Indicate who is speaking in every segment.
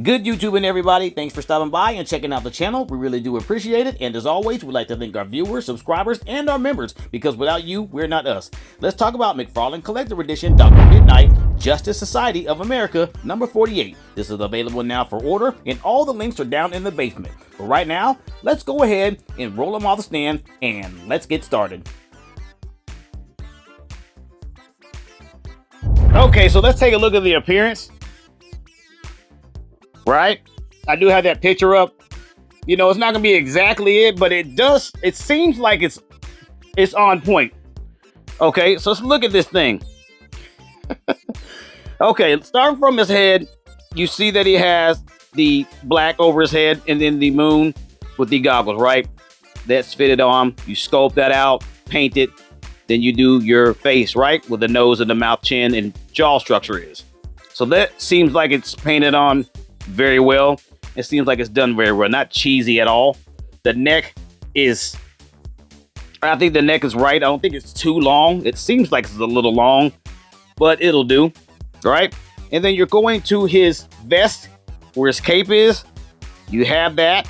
Speaker 1: Good YouTube and everybody, thanks for stopping by and checking out the channel. We really do appreciate it. And as always, we'd like to thank our viewers, subscribers, and our members, because without you, we're not us. Let's talk about McFarlane Collector Edition Dr. MID-NITE Justice Society of America number 48. This is available now for order, and all the links are down in the basement. But right now, let's go ahead and roll them off the stand, and let's get started. Okay, so let's take a look at the appearance. Right? I do have that picture up. You know, it's not gonna be exactly it, but it seems like it's on point. Okay, so let's look at this thing. Okay, starting from his head, you see that he has the black over his head and then the moon with the goggles, right? That's fitted on. You sculpt that out, paint it, then you do your face, right? With the nose and the mouth, chin, and jaw structure is. So that seems like it's painted on very well. It seems like it's done very well, not cheesy at all. The neck is, I think the neck is right. I don't think it's too long. It seems like it's a little long, but it'll do, right? And then you're going to his vest where his cape is. You have that,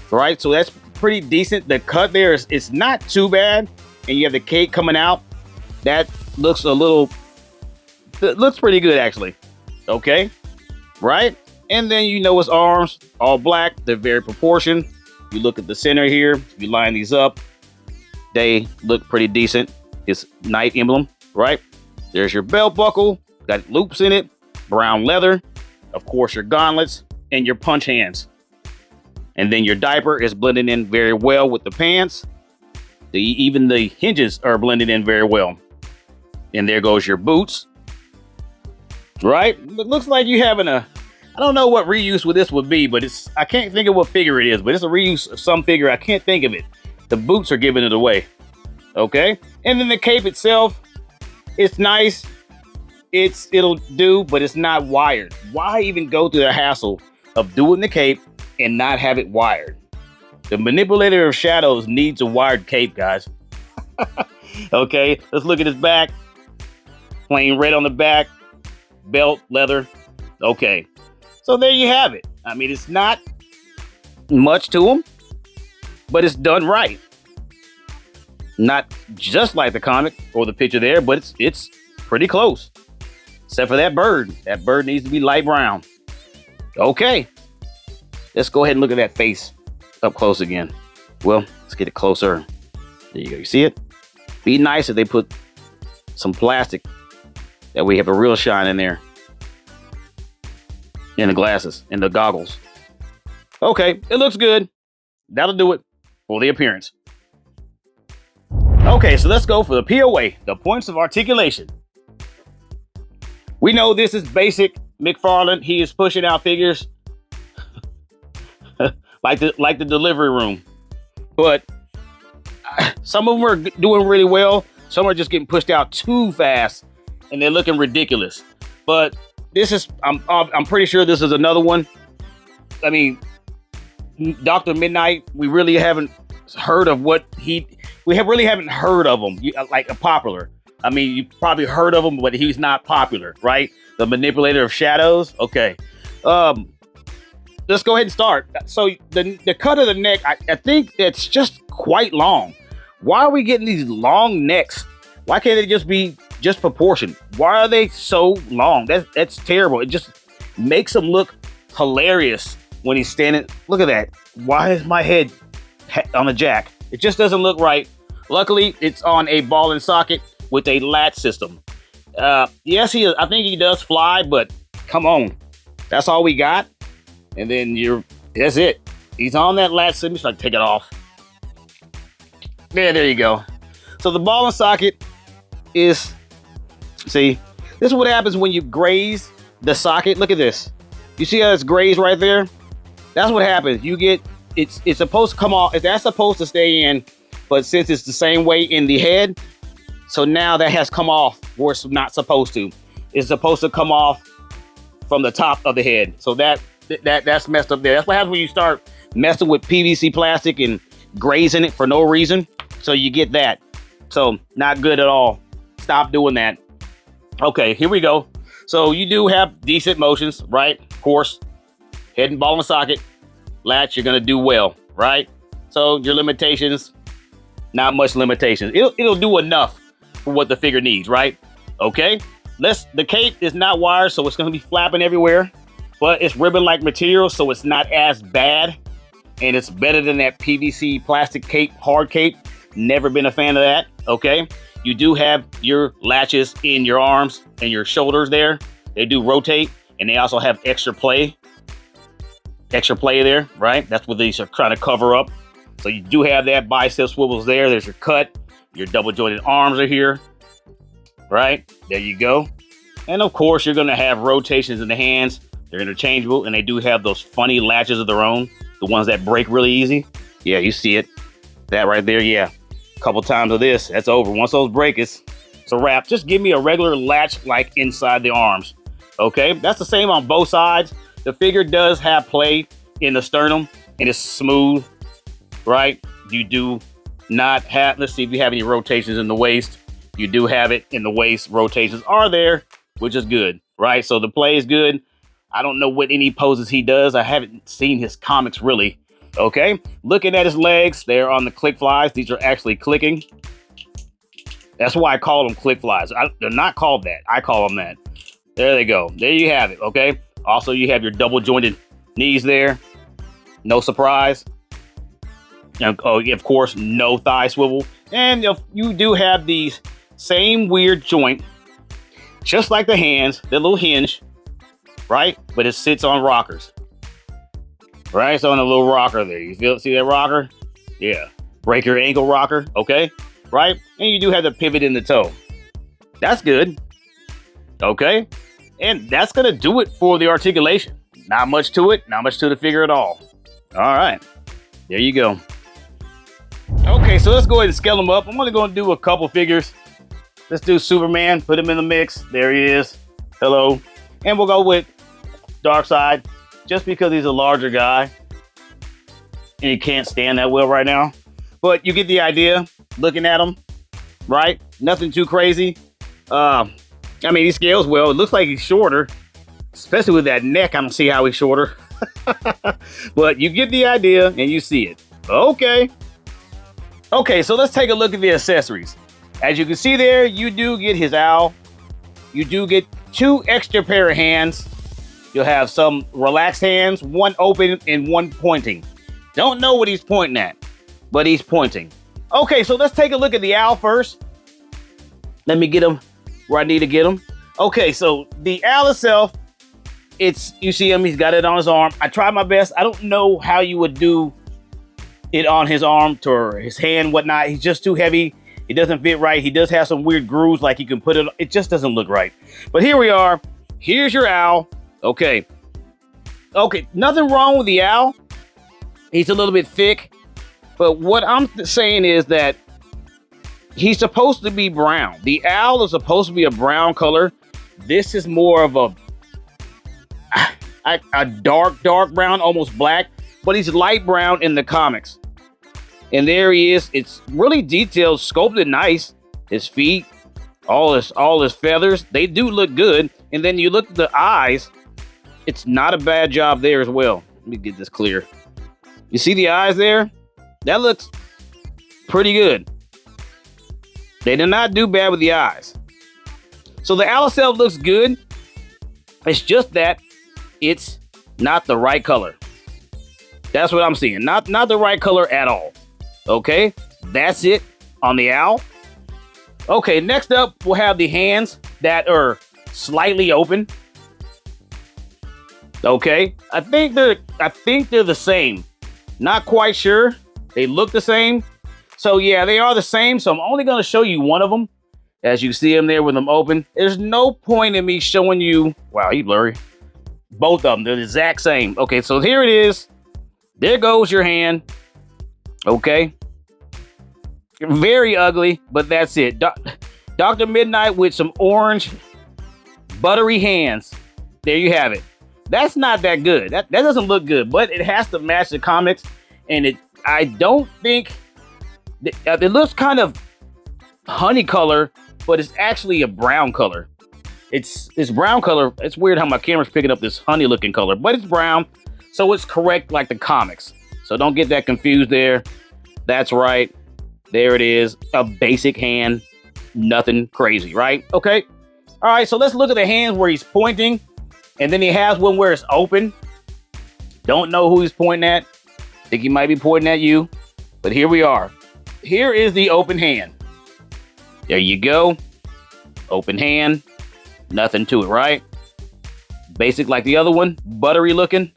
Speaker 1: right? So that's pretty decent. The cut there is, it's not too bad. And you have the cape coming out. That looks it looks pretty good actually. Okay, right? And then you know his arms, all black, they're very proportioned. You look at the center here, you line these up, they look pretty decent. His knight emblem, right? There's your belt buckle, got loops in it, brown leather, of course your gauntlets, and your punch hands. And then your diaper is blended in very well with the pants. Even the hinges are blended in very well. And there goes your boots, right? It looks like you having I don't know what reuse with this would be, but I can't think of what figure it is, but it's a reuse of some figure. I can't think of it. The boots are giving it away. Okay. And then the cape itself, it's nice. It'll do, but it's not wired. Why even go through the hassle of doing the cape and not have it wired? The manipulator of shadows needs a wired cape, guys. Okay. Let's look at his back. Plain red on the back, belt, leather. Okay. So there you have it. I mean, it's not much to him, but it's done right. Not just like the comic or the picture there, but it's pretty close. Except for that bird. That bird needs to be light brown. Okay. Let's go ahead and look at that face up close again. Well, let's get it closer. There you go. You see it? Be nice if they put some plastic that we have a real shine in there. In the glasses, in the goggles. Okay, it looks good. That'll do it for the appearance. Okay, so let's go for the POA, the points of articulation. We know this is basic McFarlane. He is pushing out figures like the delivery room. But some of them are doing really well. Some are just getting pushed out too fast and they're looking ridiculous. But this is, I'm pretty sure this is another one. I mean, Dr. MID-NITE, we really haven't heard of really haven't heard of him, like a popular. I mean, you probably heard of him, but he's not popular, right? The manipulator of shadows. Okay. Let's go ahead and start. So the cut of the neck, I think it's just quite long. Why are we getting these long necks? Why can't it just be proportioned? Why are they so long? That's terrible. It just makes him look hilarious when he's standing. Look at that. Why is my head on a jack? It just doesn't look right. Luckily, it's on a ball and socket with a latch system. Yes, I think he does fly, but come on. That's all we got. And then that's it. He's on that latch system. Just like take it off. There you go. So the ball and socket is, see, this is what happens when you graze the socket. Look at this. You see how it's grazed right there? That's what happens. You get, it's supposed to come off. That's supposed to stay in, but since it's the same way in the head, so now that has come off where it's not supposed to. It's supposed to come off from the top of the head. So that's messed up there. That's what happens when you start messing with PVC plastic and grazing it for no reason. So you get that. So not good at all. Stop doing that. Okay, here we go. So you do have decent motions, right? Of course, head and ball and socket, latch, you're gonna do well, right? So your limitations, not much limitations. It'll do enough for what the figure needs, right? Okay, the cape is not wired, so it's gonna be flapping everywhere, but it's ribbon-like material, so it's not as bad, and it's better than that PVC plastic cape, hard cape. Never been a fan of that, okay? You do have your latches in your arms and your shoulders there. They do rotate, and they also have extra play there, right? That's what these are trying to cover up. So you do have that bicep swivels there. There's your cut. Your double jointed arms are here, right? There you go. And of course, you're gonna have rotations in the hands. They're interchangeable, and they do have those funny latches of their own, the ones that break really easy. Yeah, you see it. That right there, yeah. A couple times of this, that's over. Once those break, it's a wrap. Just give me a regular latch like inside the arms, okay? That's the same on both sides. The figure does have play in the sternum, and it's smooth, right? You do not have, let's see if you have any rotations in the waist. You do have it in the waist. Rotations are there, which is good, right? So the play is good. I don't know what any poses he does. I haven't seen his comics really. Okay, looking at his legs, they're on the click flies. These are actually clicking. That's why I call them click flies. They're not called that. I call them that. There they go. There you have it, okay? Also, you have your double jointed knees there. No surprise. And, oh, of course, no thigh swivel. And you do have these same weird joint, just like the hands, the little hinge, right? But it sits on rockers. Right, it's on a little rocker there. You see that rocker? Yeah. Break your ankle rocker, okay? Right? And you do have the pivot in the toe. That's good. Okay? And that's gonna do it for the articulation. Not much to it, not much to the figure at all. All right, there you go. Okay, so let's go ahead and scale them up. I'm only gonna do a couple figures. Let's do Superman, put him in the mix. There he is. Hello. And we'll go with Darkseid. Just because he's a larger guy and he can't stand that well right now. But you get the idea looking at him, right? Nothing too crazy. I mean, he scales well. It looks like he's shorter, especially with that neck. I don't see how he's shorter. But you get the idea and you see it. Okay. Okay, so let's take a look at the accessories. As you can see there, you do get his owl. You do get 2 extra pair of hands. You'll have some relaxed hands, one open and one pointing. Don't know what he's pointing at, but he's pointing. Okay, so let's take a look at the owl first. Let me get him where I need to get him. Okay, so the owl itself, you see him, he's got it on his arm. I tried my best. I don't know how you would do it on his arm or his hand, whatnot. He's just too heavy. It doesn't fit right. He does have some weird grooves, like you can put it, it just doesn't look right. But here we are. Here's your owl. Okay, nothing wrong with the owl. He's a little bit thick, but what I'm saying is that he's supposed to be brown. The owl is supposed to be a brown color. This is more of a dark brown, almost black, but he's light brown in the comics. And there he is. It's really detailed, sculpted nice. His feet, all his feathers, they do look good. And then you look at the eyes. It's not a bad job there as well. Let me get this clear. You see the eyes there? That looks pretty good. They did not do bad with the eyes. So the owl itself looks good. It's just that it's not the right color. That's what I'm seeing. Not the right color at all. Okay, that's it on the owl. Okay, next up we'll have the hands that are slightly open. Okay, I think they're the same. Not quite sure. They look the same. So yeah, they are the same. So I'm only going to show you one of them. As you see them there with them open. There's no point in me showing you. Wow, he's blurry. Both of them, they're the exact same. Okay, so here it is. There goes your hand. Okay. Very ugly, but that's it. Dr. MID-NITE with some orange buttery hands. There you have it. That's not that good. That doesn't look good, but it has to match the comics. And I don't think it looks kind of honey color, but it's actually a brown color. It's brown color. It's weird how my camera's picking up this honey looking color, but it's brown. So it's correct like the comics. So don't get that confused there. That's right. There it is. A basic hand. Nothing crazy, right? Okay. All right, so let's look at the hands where he's pointing. And then he has one where it's open. Don't know who he's pointing at. Think he might be pointing at you. But here we are. Here is the open hand. There you go. Open hand. Nothing to it, right? Basic like the other one. Buttery looking.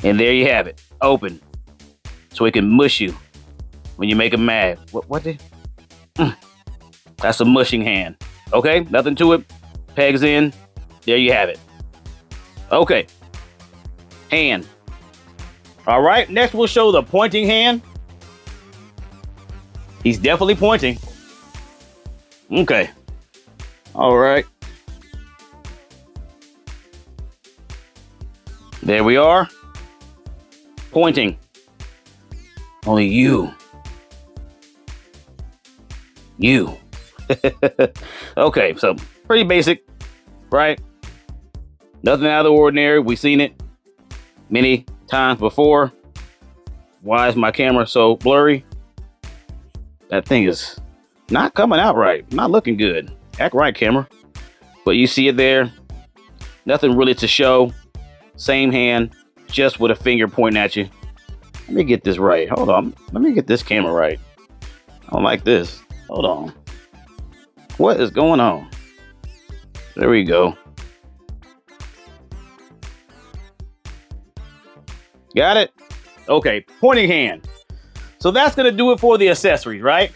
Speaker 1: And there you have it. Open. So he can mush you when you make him mad. What did? That's a mushing hand. Okay, nothing to it. Pegs in. There you have it. Okay. Hand. All right, next we'll show the pointing hand. He's definitely pointing. Okay. All right. There we are. Pointing. Only you. You. Okay, so pretty basic, right? Nothing out of the ordinary. We've seen it many times before. Why is my camera so blurry? That thing is not coming out right. Not looking good. Act right, camera. But you see it there. Nothing really to show. Same hand, just with a finger pointing at you. Let me get this right. Hold on. Let me get this camera right. I don't like this. Hold on. What is going on? There we go. Got it? Okay, pointing hand. So that's going to do it for the accessories, right?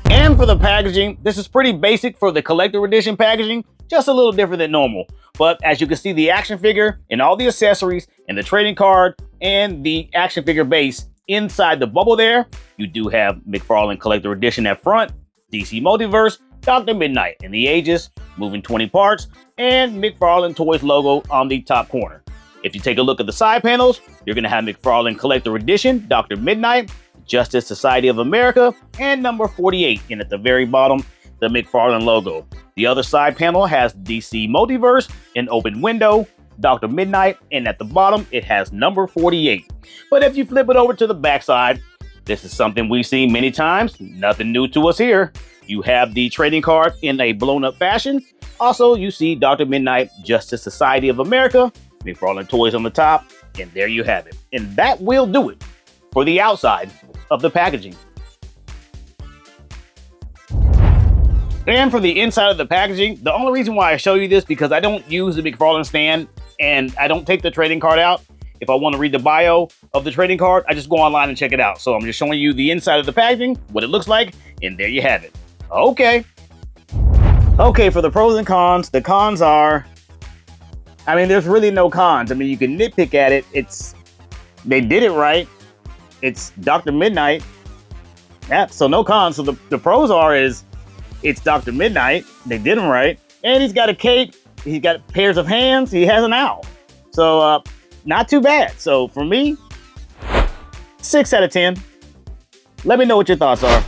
Speaker 1: And for the packaging, this is pretty basic for the collector edition packaging, just a little different than normal. But as you can see, the action figure and all the accessories and the trading card and the action figure base inside the bubble there, you do have McFarlane Collector Edition at front, DC Multiverse, Dr. MID-NITE in the Aegis, moving 20 parts, and McFarlane Toys logo on the top corner. If you take a look at the side panels, you're going to have McFarlane Collector Edition, Dr. MID-NITE, Justice Society of America, and number 48, and at the very bottom, the McFarlane logo. The other side panel has DC Multiverse, an open window, Dr. MID-NITE, and at the bottom, it has number 48. But if you flip it over to the backside, this is something we've seen many times, nothing new to us here. You have the trading card in a blown up fashion. Also, you see Dr. MID-NITE, Justice Society of America, McFarlane Toys on the top, and there you have it. And that will do it for the outside of the packaging. And for the inside of the packaging, the only reason why I show you this because I don't use the McFarlane stand and I don't take the trading card out. If I want to read the bio of the trading card, I just go online and check it out. So I'm just showing you the inside of the packaging, what it looks like, and there you have it. Okay. Okay, for the pros and cons, the cons are, I mean, there's really no cons. I mean, you can nitpick at it. They did it right. It's Dr. MID-NITE. Yeah, so no cons. So the pros is it's Dr. MID-NITE. They did him right. And he's got a cape. He's got pairs of hands. He has an owl. So not too bad. So for me, 6 out of 10. Let me know what your thoughts are.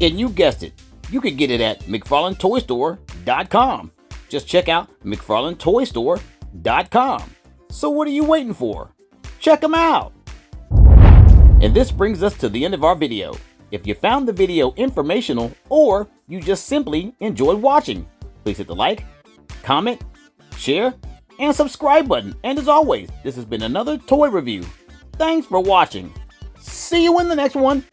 Speaker 1: And you guessed it. You could get it at McFarlaneToyStore.com. Just check out McFarlaneToyStore.com. So what are you waiting for? Check them out. And this brings us to the end of our video. If you found the video informational or you just simply enjoyed watching, please hit the like, comment, share, and subscribe button. And as always, this has been another toy review. Thanks for watching. See you in the next one.